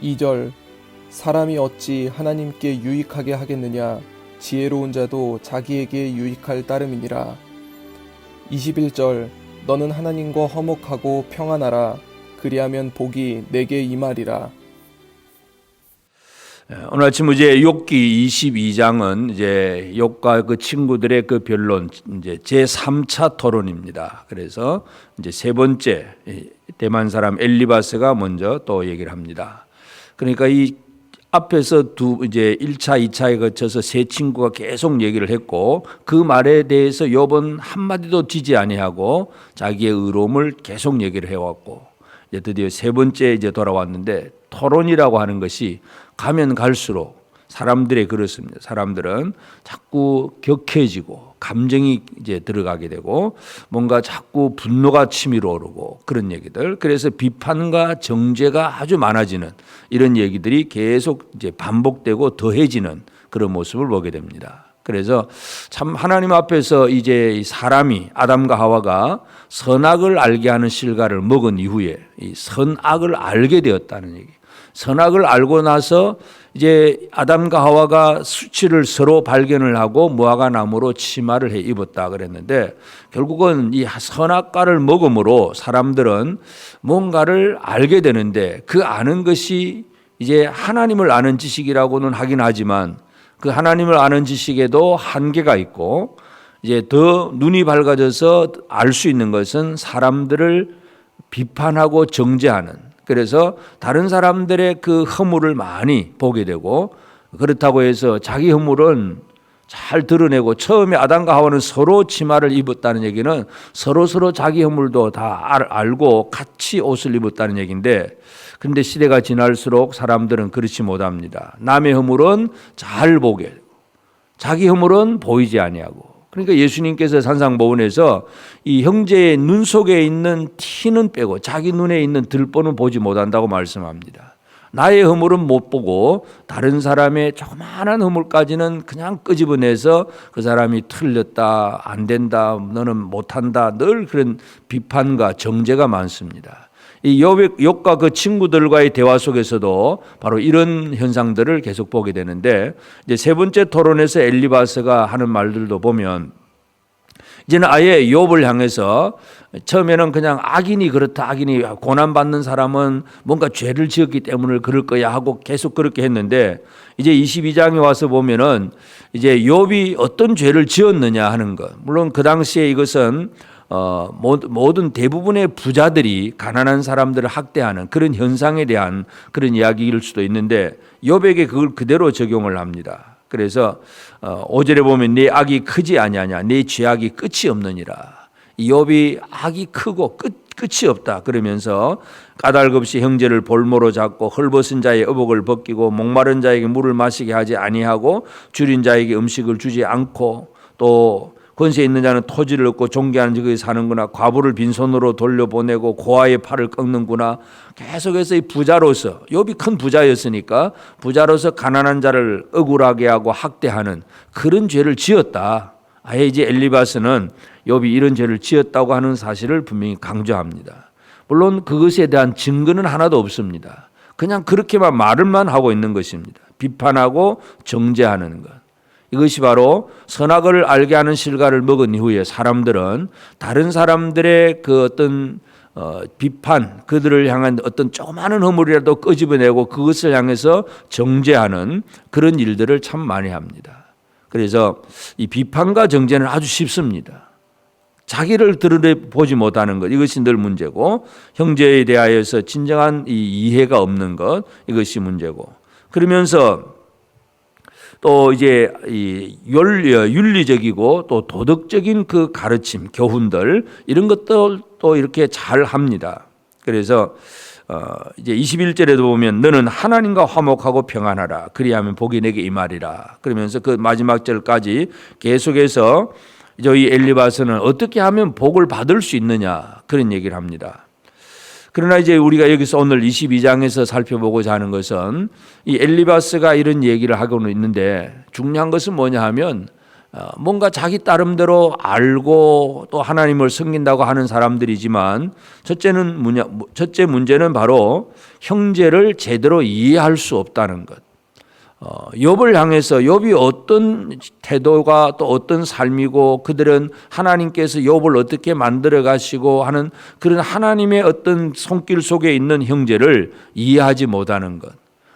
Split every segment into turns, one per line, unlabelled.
2절 사람이 어찌 하나님께 유익하게 하겠느냐 지혜로운 자도 자기에게 유익할 따름이니라. 21절 너는 하나님과 화목하고 평안하라 그리하면 복이 내게 임하리라.
오늘 아침 이제 욥기 22장은 이제 욥과 그 친구들의 그 변론 이제 제 3차 토론입니다. 그래서 이제 세 번째 대만 사람 엘리바스가 먼저 또 얘기를 합니다. 그러니까 이 앞에서 이제 1차, 2차에 거쳐서 세 친구가 계속 얘기를 했고 그 말에 대해서 욥은 한마디도 지지 아니하고 자기의 의로움을 계속 얘기를 해왔고 이제 드디어 세 번째 이제 돌아왔는데 토론이라고 하는 것이 가면 갈수록 사람들이 그렇습니다. 사람들은 자꾸 격해지고 감정이 이제 들어가게 되고 뭔가 자꾸 분노가 치밀어 오르고 그런 얘기들. 그래서 비판과 정죄가 아주 많아지는 이런 얘기들이 계속 이제 반복되고 더해지는 그런 모습을 보게 됩니다. 그래서 참 하나님 앞에서 이제 사람이 아담과 하와가 선악을 알게 하는 실과를 먹은 이후에 이 선악을 알게 되었다는 얘기. 선악을 알고 나서 이제 아담과 하와가 수치를 서로 발견을 하고 무화과 나무로 치마를 해 입었다 그랬는데 결국은 이 선악과를 먹음으로 사람들은 뭔가를 알게 되는데 그 아는 것이 이제 하나님을 아는 지식이라고는 하긴 하지만 그 하나님을 아는 지식에도 한계가 있고 이제 더 눈이 밝아져서 알 수 있는 것은 사람들을 비판하고 정죄하는 그래서 다른 사람들의 그 허물을 많이 보게 되고 그렇다고 해서 자기 허물은 잘 드러내고 처음에 아담과 하와는 서로 치마를 입었다는 얘기는 서로 자기 허물도 다 알고 같이 옷을 입었다는 얘기인데 그런데 시대가 지날수록 사람들은 그렇지 못합니다. 남의 허물은 잘 보게 되고 자기 허물은 보이지 아니하고 그러니까 예수님께서 산상보훈에서 이 형제의 눈 속에 있는 티는 빼고 자기 눈에 있는 들보는 보지 못한다고 말씀합니다. 나의 허물은 못 보고 다른 사람의 조그마한 허물까지는 그냥 끄집어내서 그 사람이 틀렸다, 안 된다, 너는 못한다 늘 그런 비판과 정죄가 많습니다. 이 욥과 그 친구들과의 대화 속에서도 바로 이런 현상들을 계속 보게 되는데 이제 세 번째 토론에서 엘리바스가 하는 말들도 보면 이제는 아예 욥을 향해서 처음에는 그냥 악인이 그렇다 악인이 고난받는 사람은 뭔가 죄를 지었기 때문에 그럴 거야 하고 계속 그렇게 했는데 이제 22장에 와서 보면은 이제 욥이 어떤 죄를 지었느냐 하는 것 물론 그 당시에 이것은 모든 대부분의 부자들이 가난한 사람들을 학대하는 그런 현상에 대한 그런 이야기일 수도 있는데 욥에게 그걸 그대로 적용을 합니다. 그래서 5절에 보면 내 악이 크지 아니하냐 내 죄악이 끝이 없느니라. 욥이 악이 크고 끝이 없다 그러면서 까닭없이 형제를 볼모로 잡고 헐벗은 자의 의복을 벗기고 목마른 자에게 물을 마시게 하지 아니하고 줄인 자에게 음식을 주지 않고 또 권세 있는 자는 토지를 얻고 존귀한 적에 사는구나. 과부를 빈손으로 돌려보내고 고아의 팔을 꺾는구나. 계속해서 이 부자로서 욥이 큰 부자였으니까 부자로서 가난한 자를 억울하게 하고 학대하는 그런 죄를 지었다. 아예 이제 엘리바스는 욥이 이런 죄를 지었다고 하는 사실을 분명히 강조합니다. 물론 그것에 대한 증거는 하나도 없습니다. 그냥 그렇게만 말을만 하고 있는 것입니다. 비판하고 정죄하는 것. 이것이 바로 선악을 알게 하는 실과를 먹은 이후에 사람들은 다른 사람들의 그 어떤 비판, 그들을 향한 어떤 조그마한 허물이라도 끄집어내고 그것을 향해서 정죄하는 그런 일들을 참 많이 합니다. 그래서 이 비판과 정죄는 아주 쉽습니다. 자기를 드러내보지 못하는 것 이것이 늘 문제고 형제에 대하여서 진정한 이 이해가 없는 것 이것이 문제고 그러면서 또 이제 이 윤리적이고 또 도덕적인 그 가르침, 교훈들 이런 것들 또 이렇게 잘 합니다. 그래서 이제 21절에도 보면 너는 하나님과 화목하고 평안하라. 그리하면 복이 내게 임하리라. 그러면서 그 마지막 절까지 계속해서 이 엘리바스는 어떻게 하면 복을 받을 수 있느냐 그런 얘기를 합니다. 그러나 이제 우리가 여기서 오늘 22장에서 살펴보고자 하는 것은 이 엘리바스가 이런 얘기를 하고는 있는데 중요한 것은 뭐냐 하면 뭔가 자기 따름대로 알고 또 하나님을 섬긴다고 하는 사람들이지만 첫째 문제는 바로 형제를 제대로 이해할 수 없다는 것. 욥을 향해서 욥이 어떤 태도가 또 어떤 삶이고 그들은 하나님께서 욥을 어떻게 만들어 가시고 하는 그런 하나님의 어떤 손길 속에 있는 형제를 이해하지 못하는 것.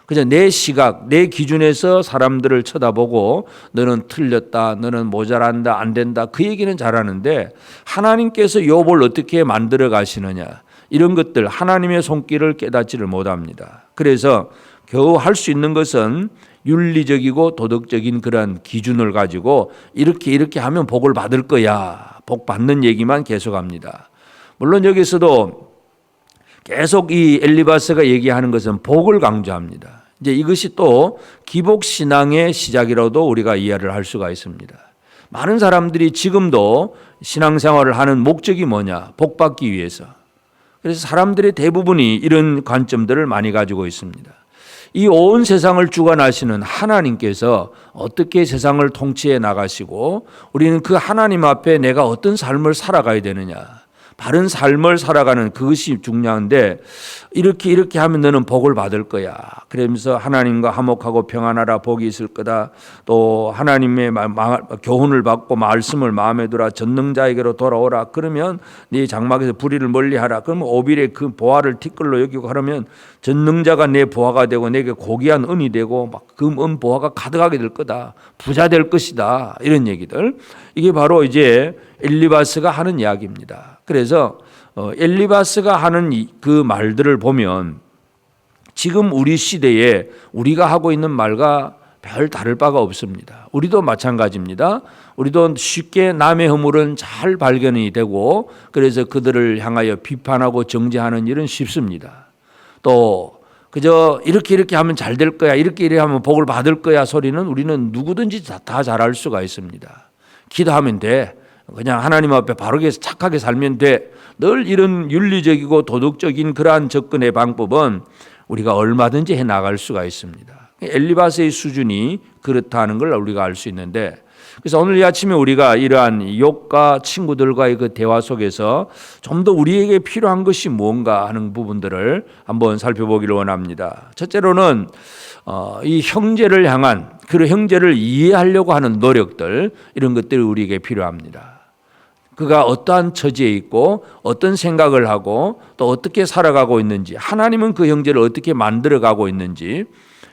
그냥 내 시각, 내 기준에서 사람들을 쳐다보고 너는 틀렸다, 너는 모자란다, 안 된다 그 얘기는 잘하는데 하나님께서 욥을 어떻게 만들어 가시느냐 이런 것들 하나님의 손길을 깨닫지를 못합니다. 그래서 겨우 할 수 있는 것은 윤리적이고 도덕적인 그런 기준을 가지고 이렇게 하면 복을 받을 거야. 복 받는 얘기만 계속합니다. 물론 여기서도 계속 이 엘리바스가 얘기하는 것은 복을 강조합니다. 이제 이것이 또 기복 신앙의 시작이라도 우리가 이해를 할 수가 있습니다. 많은 사람들이 지금도 신앙생활을 하는 목적이 뭐냐? 복 받기 위해서. 그래서 사람들의 대부분이 이런 관점들을 많이 가지고 있습니다. 이 온 세상을 주관하시는 하나님께서 어떻게 세상을 통치해 나가시고 우리는 그 하나님 앞에 내가 어떤 삶을 살아가야 되느냐. 바른 삶을 살아가는 그것이 중요한데 이렇게 하면 너는 복을 받을 거야. 그러면서 하나님과 화목하고 평안하라 복이 있을 거다. 또 하나님의 교훈을 받고 말씀을 마음에 두라. 전능자에게로 돌아오라. 그러면 네 장막에서 불의를 멀리하라. 그러면 오빌의 그 보화를 티끌로 여기고 하면 전능자가 내 보화가 되고 내게 고귀한 은이 되고 막 금 보화가 가득하게 될 거다. 부자 될 것이다. 이런 얘기들. 이게 바로 이제 엘리바스가 하는 이야기입니다. 그래서 엘리바스가 하는 그 말들을 보면 지금 우리 시대에 우리가 하고 있는 말과 별 다를 바가 없습니다. 우리도 마찬가지입니다. 우리도 쉽게 남의 허물은 잘 발견이 되고 그래서 그들을 향하여 비판하고 정죄하는 일은 쉽습니다. 또 그저 이렇게 하면 잘 될 거야, 이렇게 하면 복을 받을 거야 소리는 우리는 누구든지 다 잘할 수가 있습니다. 기도하면 돼. 그냥 하나님 앞에 바르게 착하게 살면 돼. 늘 이런 윤리적이고 도덕적인 그러한 접근의 방법은 우리가 얼마든지 해 나갈 수가 있습니다. 엘리바스의 수준이 그렇다는 걸 우리가 알 수 있는데 그래서 오늘 이 아침에 우리가 이러한 욥과 친구들과의 그 대화 속에서 좀 더 우리에게 필요한 것이 무언가 하는 부분들을 한번 살펴보기를 원합니다. 첫째로는 이 형제를 향한 그 형제를 이해하려고 하는 노력들 이런 것들이 우리에게 필요합니다. 그가 어떠한 처지에 있고 어떤 생각을 하고 또 어떻게 살아가고 있는지 하나님은 그 형제를 어떻게 만들어가고 있는지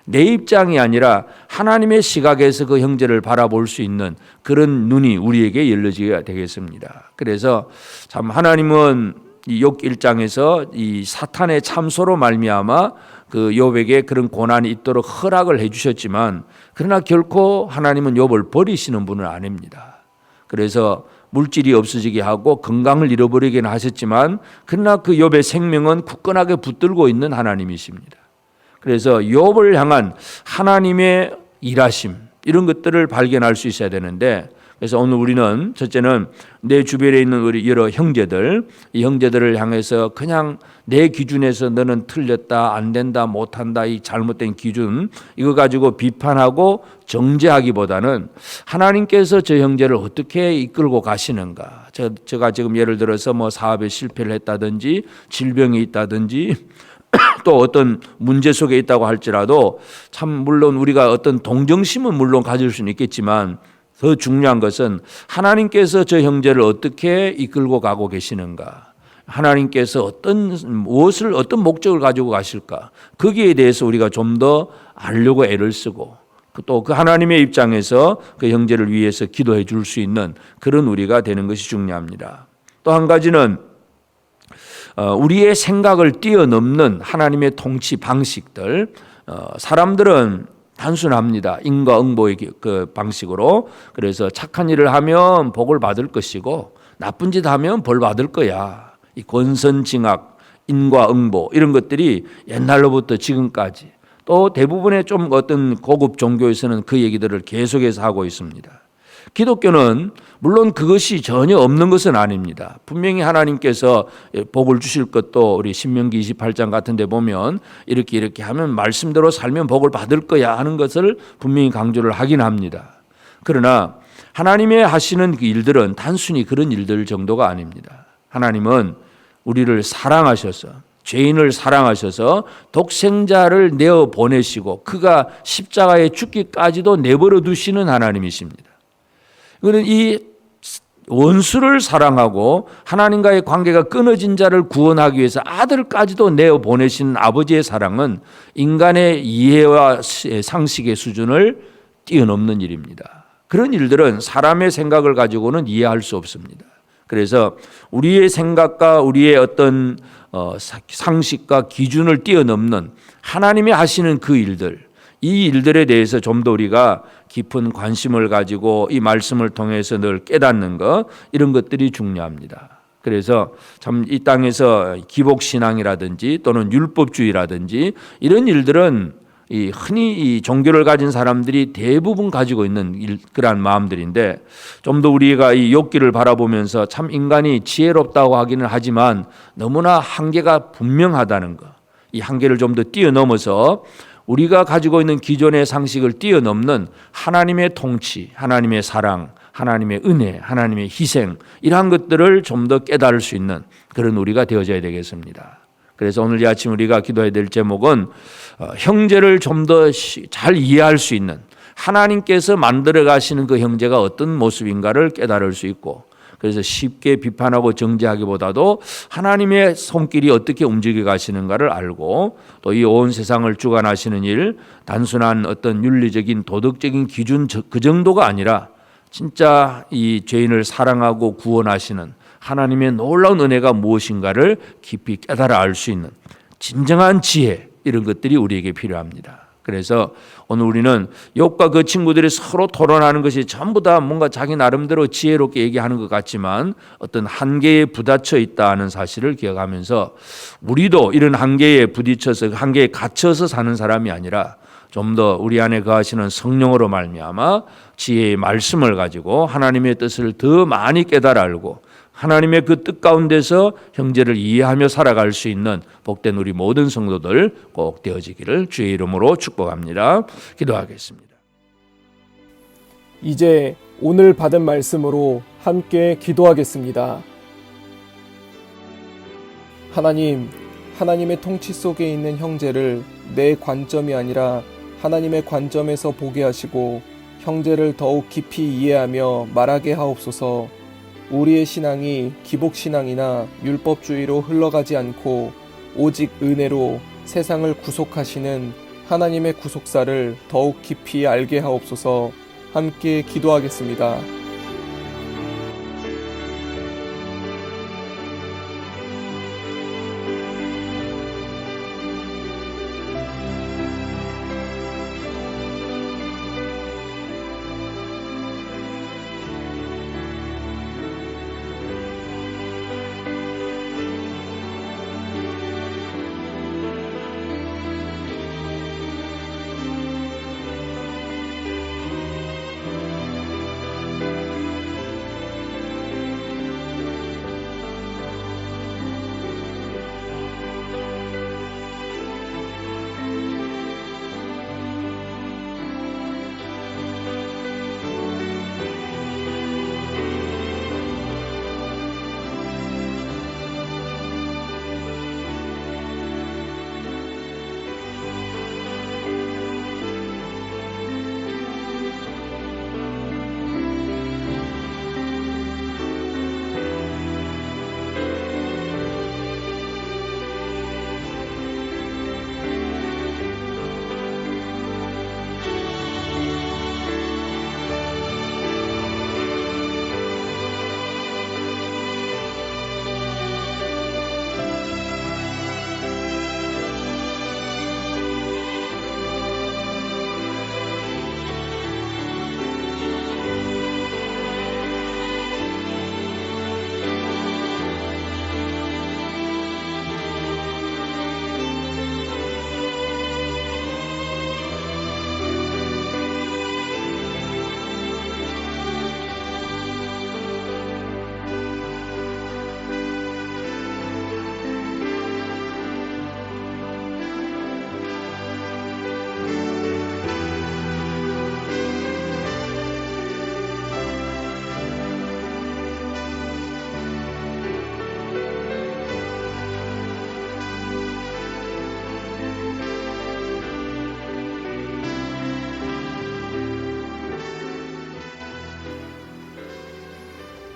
내 입장이 아니라 하나님의 시각에서 그 형제를 바라볼 수 있는 그런 눈이 우리에게 열려지어야 되겠습니다. 그래서 참 하나님은 이 욥 1장에서 이 사탄의 참소로 말미암아 그 욥에게 그런 고난이 있도록 허락을 해 주셨지만 그러나 결코 하나님은 욥을 버리시는 분은 아닙니다. 그래서 물질이 없어지게 하고 건강을 잃어버리게는 하셨지만 그러나 그 욥의 생명은 굳건하게 붙들고 있는 하나님이십니다. 그래서 욥을 향한 하나님의 일하심 이런 것들을 발견할 수 있어야 되는데 그래서 오늘 우리는 첫째는 내 주변에 있는 우리 여러 형제들 이 형제들을 향해서 그냥 내 기준에서 너는 틀렸다 안 된다 못한다 이 잘못된 기준 이거 가지고 비판하고 정죄하기보다는 하나님께서 저 형제를 어떻게 이끌고 가시는가 제가 지금 예를 들어서 뭐 사업에 실패를 했다든지 질병이 있다든지 또 어떤 문제 속에 있다고 할지라도 참 물론 우리가 어떤 동정심은 물론 가질 수는 있겠지만 더 중요한 것은 하나님께서 저 형제를 어떻게 이끌고 가고 계시는가 하나님께서 어떤 목적을 가지고 가실까 거기에 대해서 우리가 좀 더 알려고 애를 쓰고 또 그 하나님의 입장에서 그 형제를 위해서 기도해 줄 수 있는 그런 우리가 되는 것이 중요합니다. 또 한 가지는 우리의 생각을 뛰어넘는 하나님의 통치 방식들 사람들은 단순합니다. 인과응보의 그 방식으로 그래서 착한 일을 하면 복을 받을 것이고 나쁜 짓 하면 벌 받을 거야. 이 권선징악, 인과응보 이런 것들이 옛날로부터 지금까지 또 대부분의 좀 어떤 고급 종교에서는 그 얘기들을 계속해서 하고 있습니다. 기독교는 물론 그것이 전혀 없는 것은 아닙니다. 분명히 하나님께서 복을 주실 것도 우리 신명기 28장 같은 데 보면 이렇게 하면 말씀대로 살면 복을 받을 거야 하는 것을 분명히 강조를 하긴 합니다. 그러나 하나님의 하시는 그 일들은 단순히 그런 일들 정도가 아닙니다. 하나님은 우리를 사랑하셔서, 죄인을 사랑하셔서 독생자를 내어 보내시고 그가 십자가에 죽기까지도 내버려 두시는 하나님이십니다. 그는 이 원수를 사랑하고 하나님과의 관계가 끊어진 자를 구원하기 위해서 아들까지도 내어 보내신 아버지의 사랑은 인간의 이해와 상식의 수준을 뛰어넘는 일입니다. 그런 일들은 사람의 생각을 가지고는 이해할 수 없습니다. 그래서 우리의 생각과 우리의 어떤 상식과 기준을 뛰어넘는 하나님이 하시는 그 일들, 이 일들에 대해서 좀 더 우리가 깊은 관심을 가지고 이 말씀을 통해서 늘 깨닫는 것, 이런 것들이 중요합니다. 그래서 참 이 땅에서 기복신앙이라든지 또는 율법주의라든지 이런 일들은 흔히 이 종교를 가진 사람들이 대부분 가지고 있는 그러한 마음들인데, 좀 더 우리가 이 욥기를 바라보면서 참 인간이 지혜롭다고 하기는 하지만 너무나 한계가 분명하다는 것, 이 한계를 좀 더 뛰어넘어서 우리가 가지고 있는 기존의 상식을 뛰어넘는 하나님의 통치, 하나님의 사랑, 하나님의 은혜, 하나님의 희생, 이러한 것들을 좀 더 깨달을 수 있는 그런 우리가 되어져야 되겠습니다. 그래서 오늘 이 아침 우리가 기도해야 될 제목은 형제를 좀 더 잘 이해할 수 있는, 하나님께서 만들어 가시는 그 형제가 어떤 모습인가를 깨달을 수 있고, 그래서 쉽게 비판하고 정죄하기보다도 하나님의 손길이 어떻게 움직여 가시는가를 알고, 또 이 온 세상을 주관하시는 일, 단순한 어떤 윤리적인 도덕적인 기준 그 정도가 아니라 진짜 이 죄인을 사랑하고 구원하시는 하나님의 놀라운 은혜가 무엇인가를 깊이 깨달아 알 수 있는 진정한 지혜, 이런 것들이 우리에게 필요합니다. 그래서 오늘 우리는 욥과 그 친구들이 서로 토론하는 것이 전부 다 뭔가 자기 나름대로 지혜롭게 얘기하는 것 같지만 어떤 한계에 부딪혀 있다는 사실을 기억하면서 우리도 이런 한계에 부딪혀서 한계에 갇혀서 사는 사람이 아니라 좀 더 우리 안에 거하시는 성령으로 말미암아 지혜의 말씀을 가지고 하나님의 뜻을 더 많이 깨달아 알고 하나님의 그 뜻 가운데서 형제를 이해하며 살아갈 수 있는 복된 우리 모든 성도들 꼭 되어지기를 주의 이름으로 축복합니다. 기도하겠습니다.
이제 오늘 받은 말씀으로 함께 기도하겠습니다. 하나님, 하나님의 통치 속에 있는 형제를 내 관점이 아니라 하나님의 관점에서 보게 하시고 형제를 더욱 깊이 이해하며 말하게 하옵소서. 우리의 신앙이 기복신앙이나 율법주의로 흘러가지 않고 오직 은혜로 세상을 구속하시는 하나님의 구속사를 더욱 깊이 알게 하옵소서. 함께 기도하겠습니다.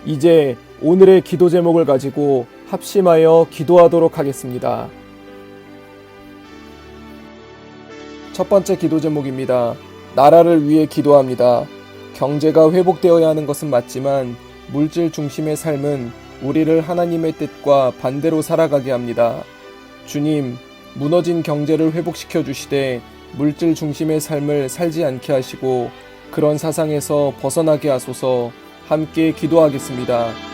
이제 오늘의 기도 제목을 가지고 합심하여 기도하도록 하겠습니다. 첫 번째 기도 제목입니다. 나라를 위해 기도합니다. 경제가 회복되어야 하는 것은 맞지만 물질 중심의 삶은 우리를 하나님의 뜻과 반대로 살아가게 합니다. 주님, 무너진 경제를 회복시켜 주시되 물질 중심의 삶을 살지 않게 하시고 그런 사상에서 벗어나게 하소서. 함께 기도하겠습니다.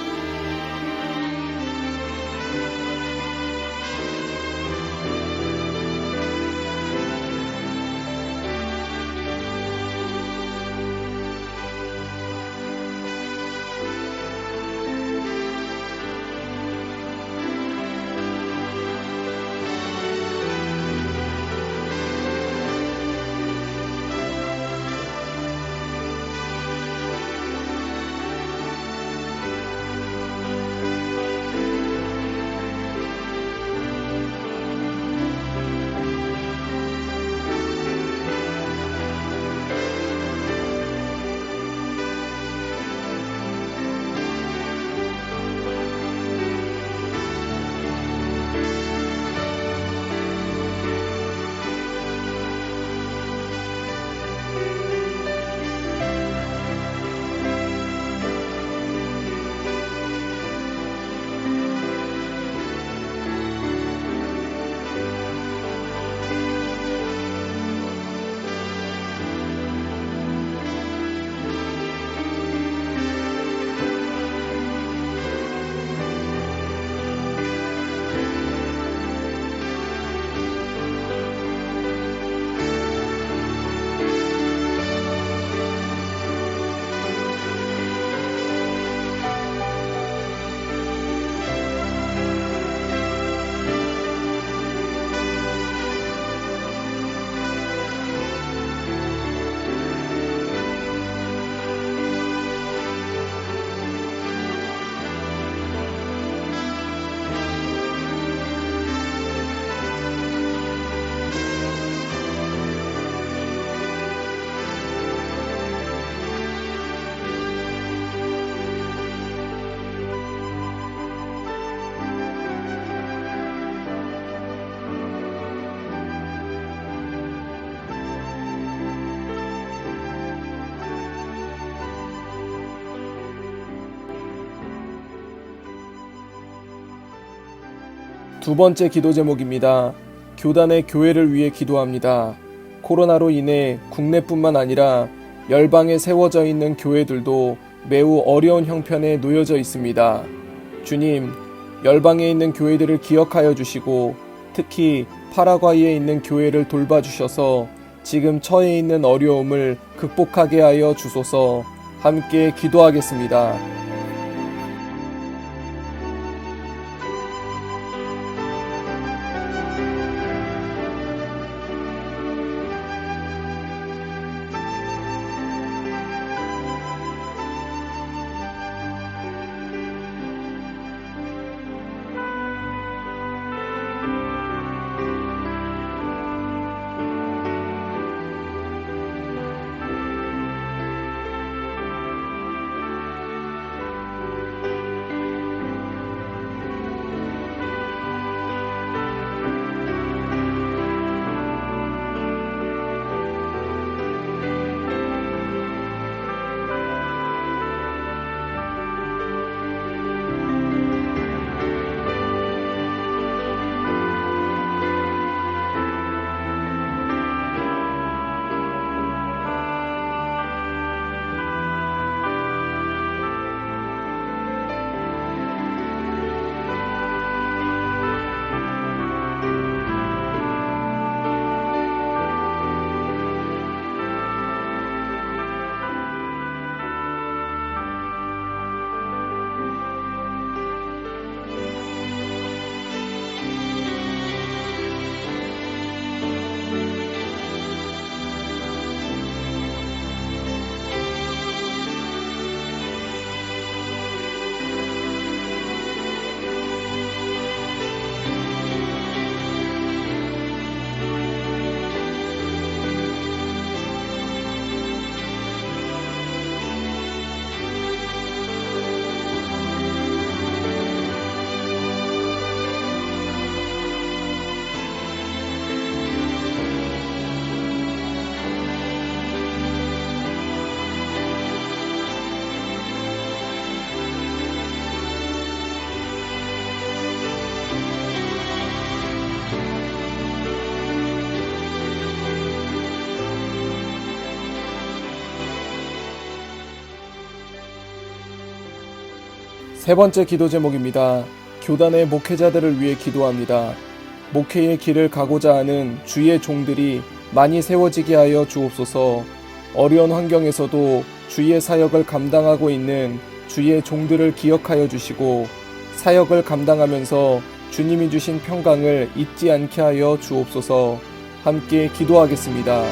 두 번째 기도 제목입니다. 교단의 교회를 위해 기도합니다. 코로나로 인해 국내뿐만 아니라 열방에 세워져 있는 교회들도 매우 어려운 형편에 놓여져 있습니다. 주님, 열방에 있는 교회들을 기억하여 주시고 특히 파라과이에 있는 교회를 돌봐주셔서 지금 처해 있는 어려움을 극복하게 하여 주소서. 함께 기도하겠습니다. 세 번째 기도 제목입니다. 교단의 목회자들을 위해 기도합니다. 목회의 길을 가고자 하는 주의 종들이 많이 세워지게 하여 주옵소서. 어려운 환경에서도 주의 사역을 감당하고 있는 주의 종들을 기억하여 주시고 사역을 감당하면서 주님이 주신 평강을 잊지 않게 하여 주옵소서. 함께 기도하겠습니다.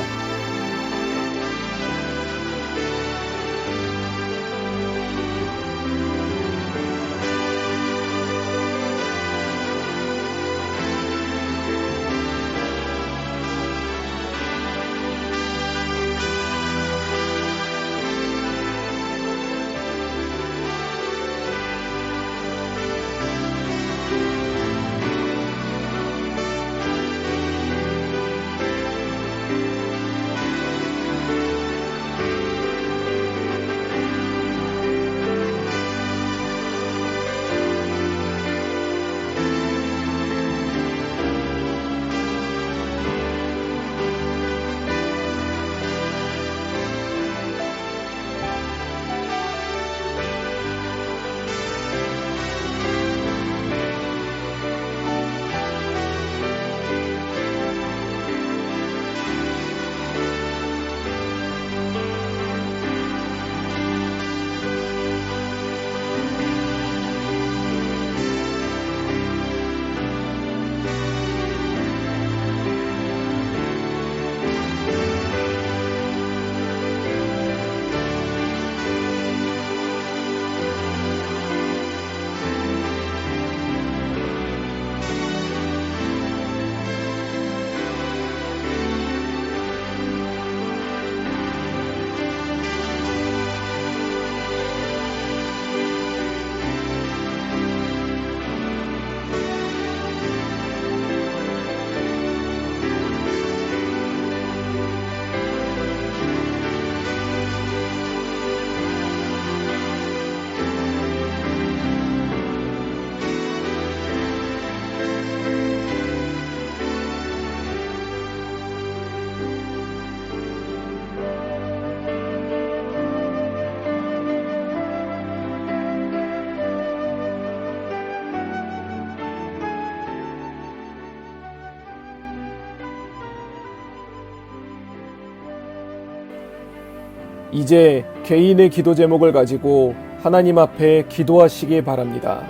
이제 개인의 기도 제목을 가지고 하나님 앞에 기도하시기 바랍니다.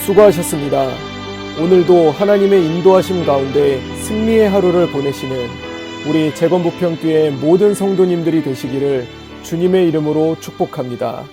수고하셨습니다. 오늘도 하나님의 인도하심 가운데 승리의 하루를 보내시는 우리 재건부평교회 모든 성도님들이 되시기를 주님의 이름으로 축복합니다.